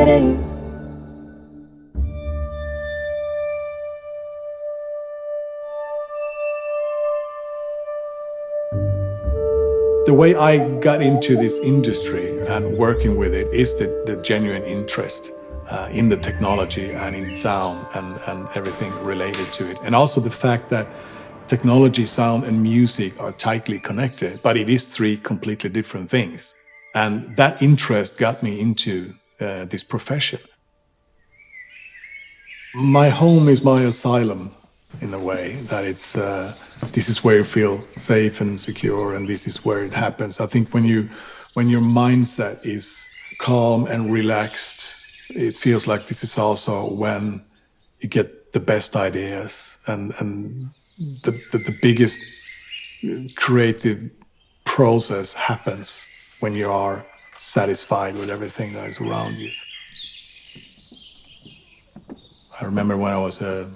getting. The way I got into this industry and working with it is the genuine interest in the technology and in sound and everything related to it. And also the fact that technology, sound, and music are tightly connected, but it is three completely different things. And that interest got me into this profession. My home is my asylum in a way that it's this is where you feel safe and secure, and this is where it happens. I think when your mindset is calm and relaxed, it feels like this is also when you get the best ideas and the biggest creative process happens when you are satisfied with everything that is around you. I remember when I was a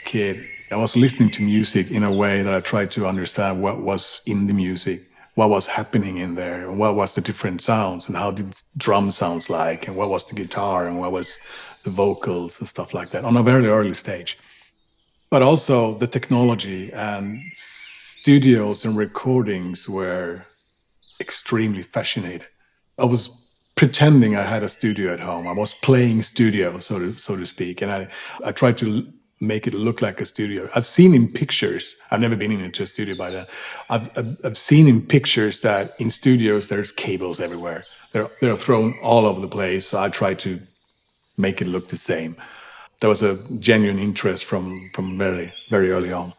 kid, I was listening to music in a way that I tried to understand what was in the music, what was happening in there, and what was the different sounds, and how did drum sounds like, and what was the guitar, and what was the vocals and stuff like that on a very early stage. But also the technology and studios and recordings were extremely fascinated. I was pretending I had a studio at home. I was playing studio, so to speak, and I tried to make it look like a studio. I've seen in pictures. I've never been into a studio by then. I've seen in pictures that in studios there's cables everywhere. They're thrown all over the place. So I tried to make it look the same. There was a genuine interest from very very early on.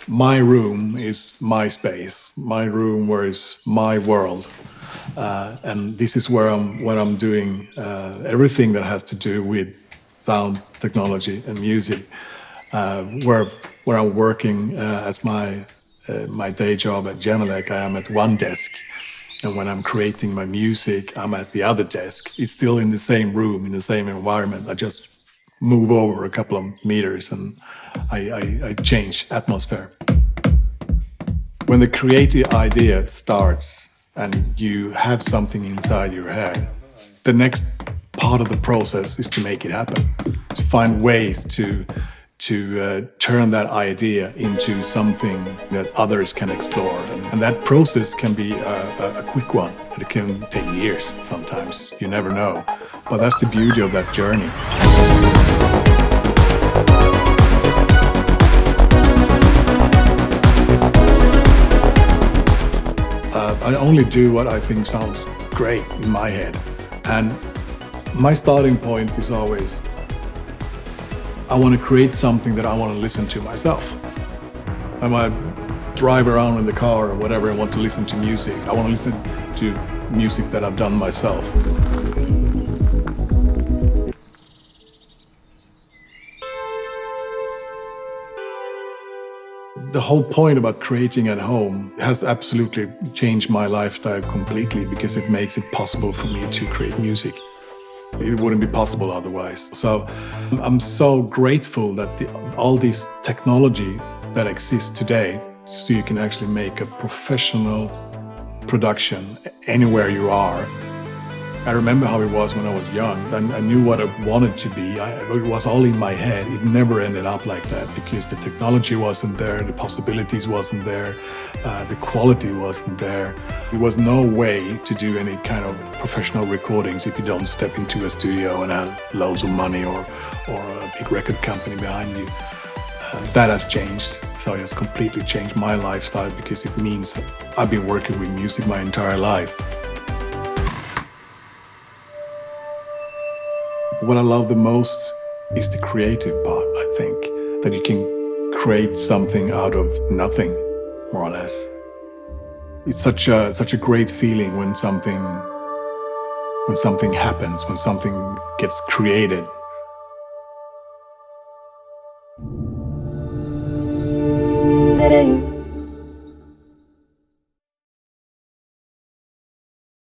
My room is my space. My room where is my world, and this is where I'm doing everything that has to do with sound technology and music. Where I'm working as my day job at Genelec, I am at one desk, and when I'm creating my music, I'm at the other desk. It's still in the same room, in the same environment. I just move over a couple of meters and I change atmosphere. When the creative idea starts and you have something inside your head, the next part of the process is to make it happen, to find ways to turn that idea into something that others can explore. And that process can be a quick one, and it can take years sometimes. You never know. But that's the beauty of that journey. I only do what I think sounds great in my head. And my starting point is always, I want to create something that I want to listen to myself. I might drive around in the car or whatever and want to listen to music. I want to listen to music that I've done myself. The whole point about creating at home has absolutely changed my lifestyle completely, because it makes it possible for me to create music. It wouldn't be possible otherwise. So I'm so grateful that all this technology that exists today, so you can actually make a professional production anywhere you are. I remember how it was when I was young, and I knew what I wanted to be. It was all in my head. It never ended up like that, because the technology wasn't there, the possibilities wasn't there, the quality wasn't there. There was no way to do any kind of professional recordings if you don't step into a studio and have loads of money or a big record company behind you. That has changed. So it has completely changed my lifestyle, because it means I've been working with music my entire life. What I love the most is the creative part, I think. That you can create something out of nothing, more or less. It's such a great feeling when something happens, when something gets created.